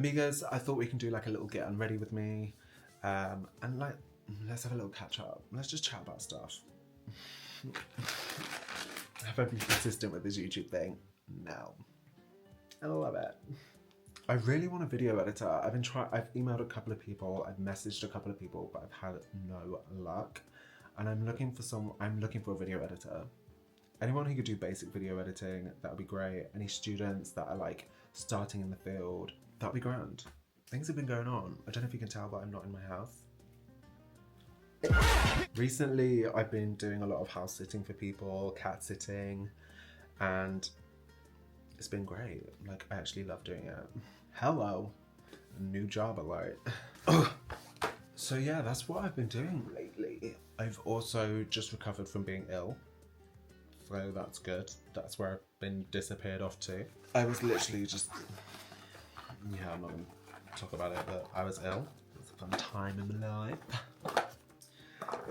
because I thought we can do like a little get unready with me, and like let's have a little catch up. Let's just chat about stuff. Have I been consistent with this YouTube thing? No. I love it. I really want a video editor. I've emailed a couple of people, I've messaged a couple of people, but I've had no luck. And I'm looking for a video editor. Anyone who could do basic video editing, that would be great. Any students that are like starting in the field, that would be grand. Things have been going on. I don't know if you can tell, but I'm not in my house. Recently, I've been doing a lot of house sitting for people, cat sitting, and it's been great. Like, I actually love doing it. Hello, new job alert. So yeah, that's what I've been doing lately. I've also just recovered from being ill, so that's good. That's where I've been disappeared off to. I was literally just, yeah, I'm not gonna talk about it, but I was ill. It was a fun time in my life.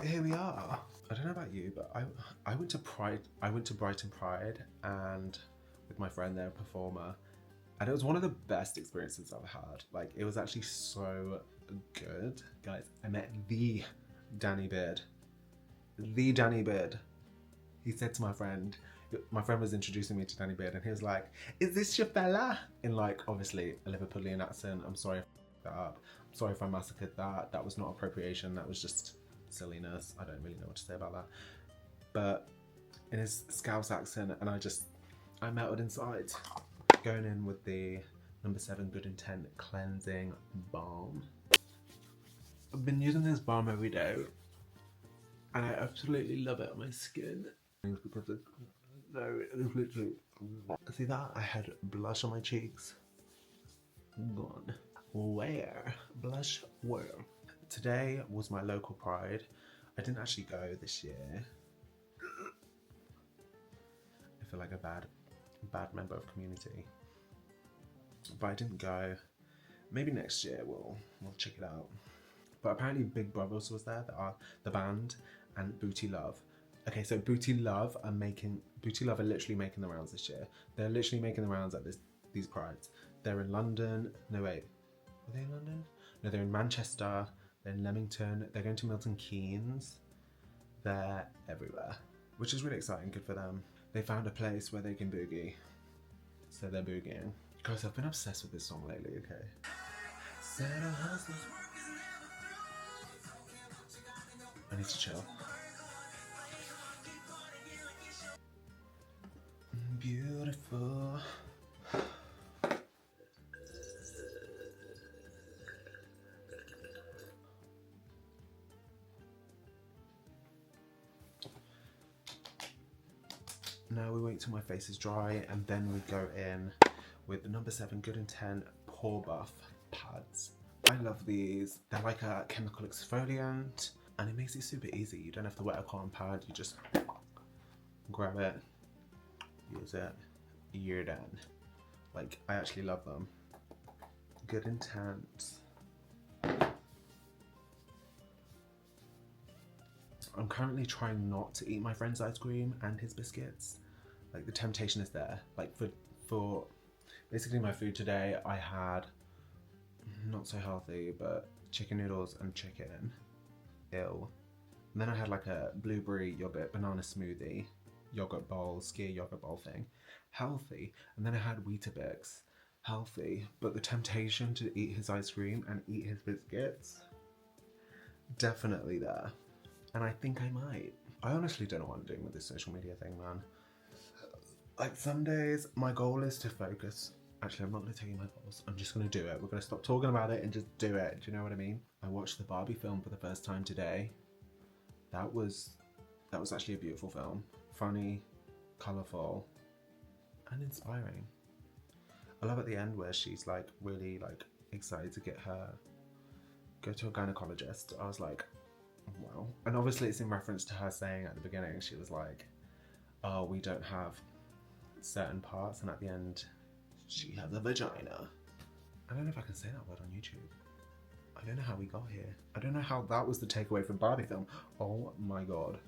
Here we are. I don't know about you, but I went to Brighton Pride, and with my friend there, a performer, and it was one of the best experiences I've had. Like, it was actually so good. Guys, I met the Danny Beard. The Danny Beard. He said to my friend was introducing me to Danny Beard, and he was like, "Is this your fella?" In like, obviously, a Liverpoolian accent. I'm sorry if I fucked that up. I'm sorry if I massacred that. That was not appropriation. That was just silliness. I don't really know what to say about that. But in his Scouse accent, and I melted inside. Going in with the No. 7 Good Intent Cleansing Balm. I've been using this balm every day, and I absolutely love it on my skin. Because it is literally, see that? I had blush on my cheeks. Gone. Where? Blush where? Today was my local pride. I didn't actually go this year. I feel like a bad member of community. But I didn't go. Maybe next year we'll check it out. But apparently Big Brothers was there, the band, and Booty Love. Okay, so Booty Love are literally making the rounds this year. They're literally making the rounds at these prides. They're in London. No wait, were they in London? No, they're in Manchester. They're in Leamington. They're going to Milton Keynes. They're everywhere, which is really exciting. Good for them. They found a place where they can boogie, so they're boogieing. Guys, I've been obsessed with this song lately. Okay. I need to chill. Beautiful. Now we wait till my face is dry, and then we go in with the No. 7 Good Intent Pore Buff pads. I love these. They're like a chemical exfoliant, and it makes it super easy. You don't have to wet a cotton pad. You just grab it, use it, you're done. Like, I actually love them. Good Intent. I'm currently trying not to eat my friend's ice cream and his biscuits. Like, the temptation is there. Like, for basically my food today, I had, not so healthy, but chicken noodles and chicken. Ew. And then I had like a blueberry yogurt banana smoothie, yogurt bowl, skier yogurt bowl thing. Healthy. And then I had Weetabix. Healthy. But the temptation to eat his ice cream and eat his biscuits, definitely there. And I think I might. I honestly don't know what I'm doing with this social media thing, man. Like, some days, my goal is to focus. Actually, I'm not going to tell you my goals. I'm just going to do it. We're going to stop talking about it and just do it. Do you know what I mean? I watched the Barbie film for the first time today. That was actually a beautiful film. Funny, colourful, and inspiring. I love at the end where she's like really like excited to go to a gynecologist. I was like, wow. And obviously it's in reference to her saying at the beginning, she was like, oh, we don't have certain parts, and at the end she has a vagina. I don't know if I can say that word on YouTube. I don't know how we got here. I don't know how that was the takeaway from Barbie film. Oh my god.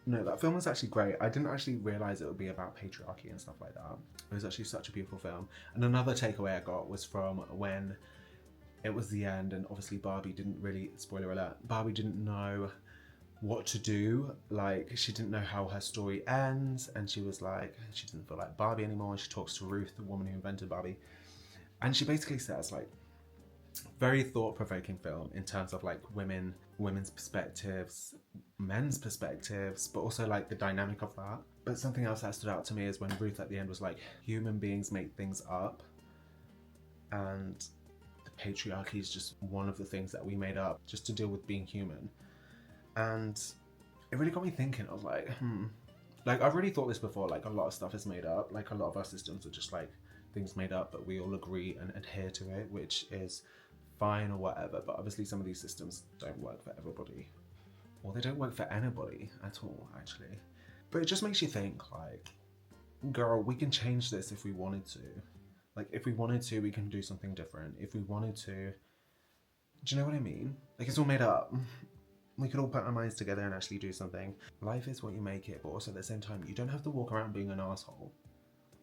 No, that film was actually great. I didn't actually realise it would be about patriarchy and stuff like that. It was actually such a beautiful film. And another takeaway I got was from when it was the end, and obviously Barbie didn't really, spoiler alert, Barbie didn't know what to do. Like, she didn't know how her story ends, and she was like, she didn't feel like Barbie anymore. And she talks to Ruth, the woman who invented Barbie, and she basically says, like, very thought-provoking film in terms of like women's perspectives, men's perspectives, but also like the dynamic of that. But something else that stood out to me is when Ruth at the end was like, human beings make things up, and the patriarchy is just one of the things that we made up just to deal with being human. And it really got me thinking. I was like, like, I've already thought this before, like, a lot of stuff is made up. Like, a lot of our systems are just like things made up, but we all agree and adhere to it, which is fine or whatever. But obviously some of these systems don't work for everybody, or they don't work for anybody at all, actually. But it just makes you think, like, girl, we can change this if we wanted to. Like, if we wanted to, we can do something different. If we wanted to, do you know what I mean? Like, it's all made up. We could all put our minds together and actually do something. Life is what you make it, but also at the same time, you don't have to walk around being an asshole.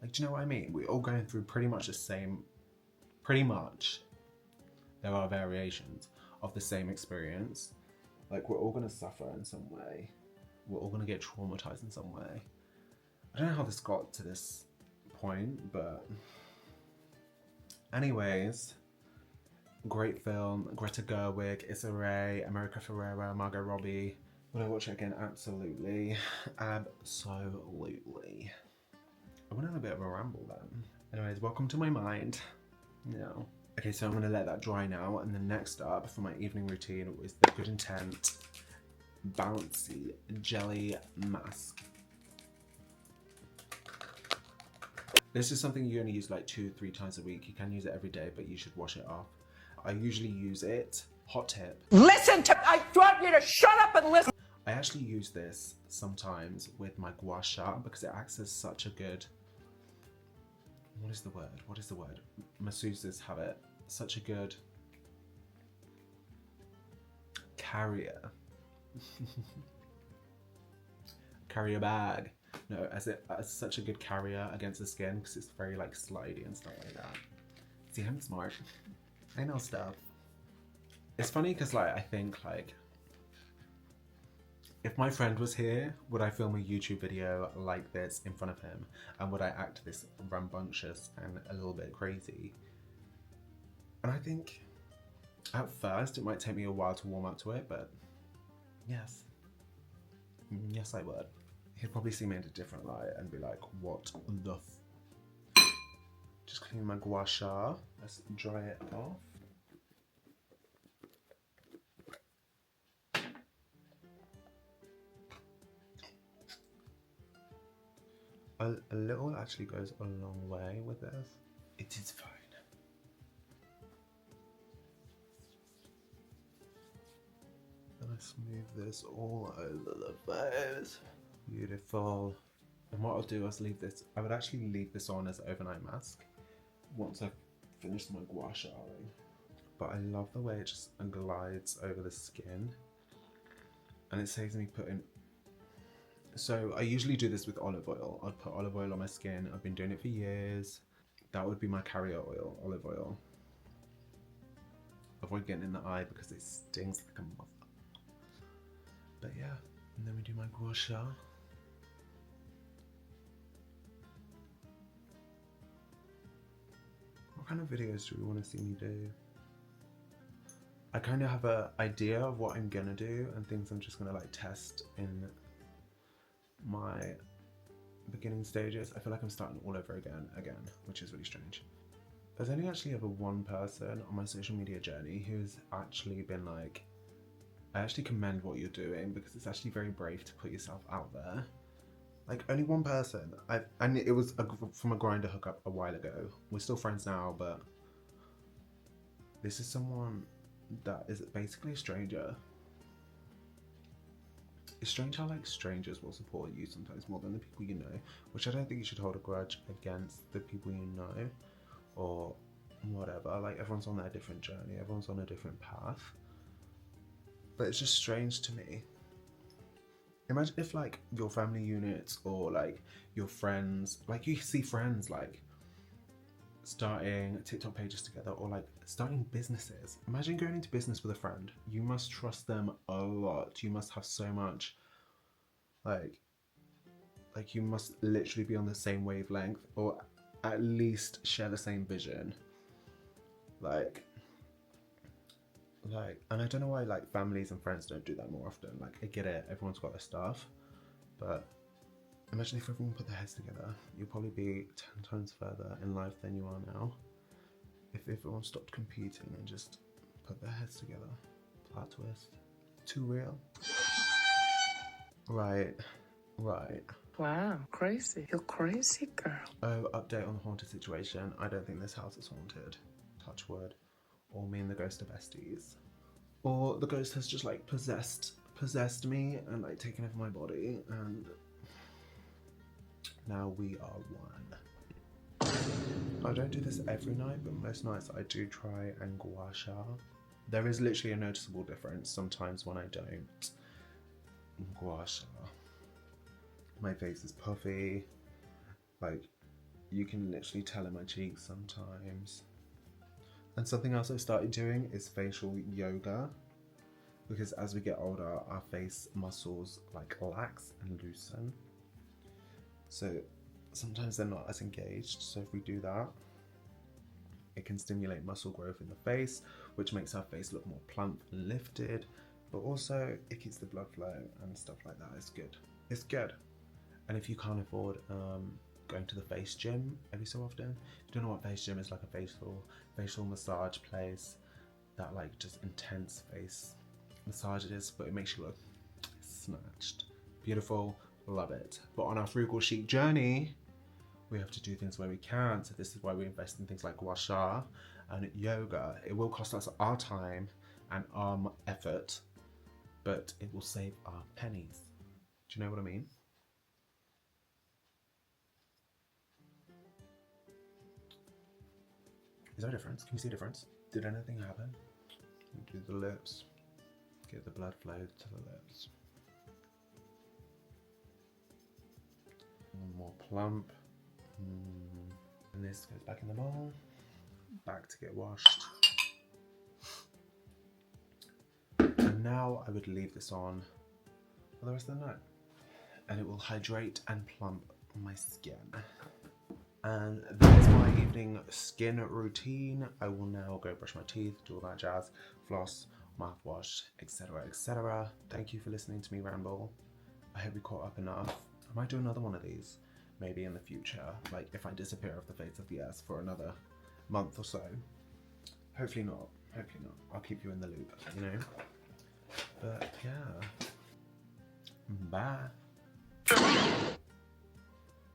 Like, do you know what I mean? We're all going through pretty much the same, there are variations of the same experience. Like, we're all gonna suffer in some way. We're all gonna get traumatized in some way. I don't know how this got to this point, but anyways, great film. Greta Gerwig, Issa Rae, America Ferrera, Margot Robbie. Would I watch it again? Absolutely. Absolutely. I went on a bit of a ramble then. Anyways, welcome to my mind. No. Okay, so I'm gonna let that dry now, and then next up for my evening routine is the Good Intent Bouncy Jelly Mask. This is something you only use like 2-3 times a week. You can use it every day, but you should wash it off. I usually use it, hot tip. I want you to shut up and listen. I actually use this sometimes with my gua sha because it acts as such a good, what is the word? Masseuses have it. Such a good carrier. Carrier bag. No, as such a good carrier against the skin because it's very like slidey and stuff like that. See, I'm smart. I know stuff. It's funny because like I think like if my friend was here, would I film a YouTube video like this in front of him, and would I act this rambunctious and a little bit crazy? And I think at first it might take me a while to warm up to it, but yes I would. He'd probably see me in a different light and be like, what the Just clean my gua sha. Let's dry it off. A little actually goes a long way with this. It is fine. And I smooth this all over the face. Beautiful. And what I'll do is leave this, I would actually leave this on as an overnight mask once I've finished my gua sha-ing. But I love the way it just glides over the skin. And it saves me putting, so I usually do this with olive oil. I'd put olive oil on my skin. I've been doing it for years. That would be my carrier oil, olive oil. Avoid getting in the eye because it stings like a mother. But yeah, and then we do my gua sha. What kind of videos do we want to see me do? I kind of have an idea of what I'm gonna do and things I'm just gonna like test in my beginning stages. I feel like I'm starting all over again, which is really strange. There's only actually ever one person on my social media journey who's actually been like, I actually commend what you're doing because it's actually very brave to put yourself out there. Like, only one person. And it was from a Grindr hookup a while ago. We're still friends now, but this is someone that is basically a stranger. It's strange how like strangers will support you sometimes more than the people you know, which I don't think you should hold a grudge against the people you know or whatever. Like, everyone's on their different journey, everyone's on a different path. But it's just strange to me. Imagine if like your family units or like your friends, like you see friends like starting TikTok pages together, or like starting businesses. Imagine going into business with a friend. You must trust them a lot. You must have so much like you must literally be on the same wavelength, or at least share the same vision. Like, and I don't know why like families and friends don't do that more often. Like, I get it, everyone's got their stuff, but imagine if everyone put their heads together. You'll probably be 10 times further in life than you are now. If everyone stopped competing and just put their heads together. Plot twist. Too real. Right. Wow, crazy. You're crazy, girl. Oh, update on the haunted situation. I don't think this house is haunted. Touch wood. Or me and the ghost are besties. Or the ghost has just like possessed me and like taken over my body, and now we are one. I don't do this every night, but most nights I do try and gua sha. There is literally a noticeable difference sometimes when I don't gua sha. My face is puffy, like you can literally tell in my cheeks sometimes. And something else I've started doing is facial yoga, because as we get older, our face muscles like lax and loosen. So sometimes they're not as engaged. So if we do that, it can stimulate muscle growth in the face, which makes our face look more plump and lifted, but also it keeps the blood flow and stuff like that. It's good. It's good. And if you can't afford going to the face gym every so often, if you don't know what face gym is, like a facial massage place that like just intense face massages, but it makes you look snatched, beautiful, love it. But on our frugal chic journey, we have to do things where we can. So this is why we invest in things like gua sha and yoga. It will cost us our time and our effort, but it will save our pennies. Do you know what I mean? Is there a difference? Can you see a difference? Did anything happen? Do the lips. Get the blood flow to the lips. More plump. And this goes back in the bowl. Back to get washed. And now I would leave this on for the rest of the night. And it will hydrate and plump my skin. And that is my evening skin routine. I will now go brush my teeth, do all that jazz, floss, mouthwash, etc, etc. Thank you for listening to me ramble. I hope you caught up enough. I might do another one of these, maybe in the future, like if I disappear off the face of the earth for another month or so. Hopefully not, I'll keep you in the loop, you know? But yeah, bye.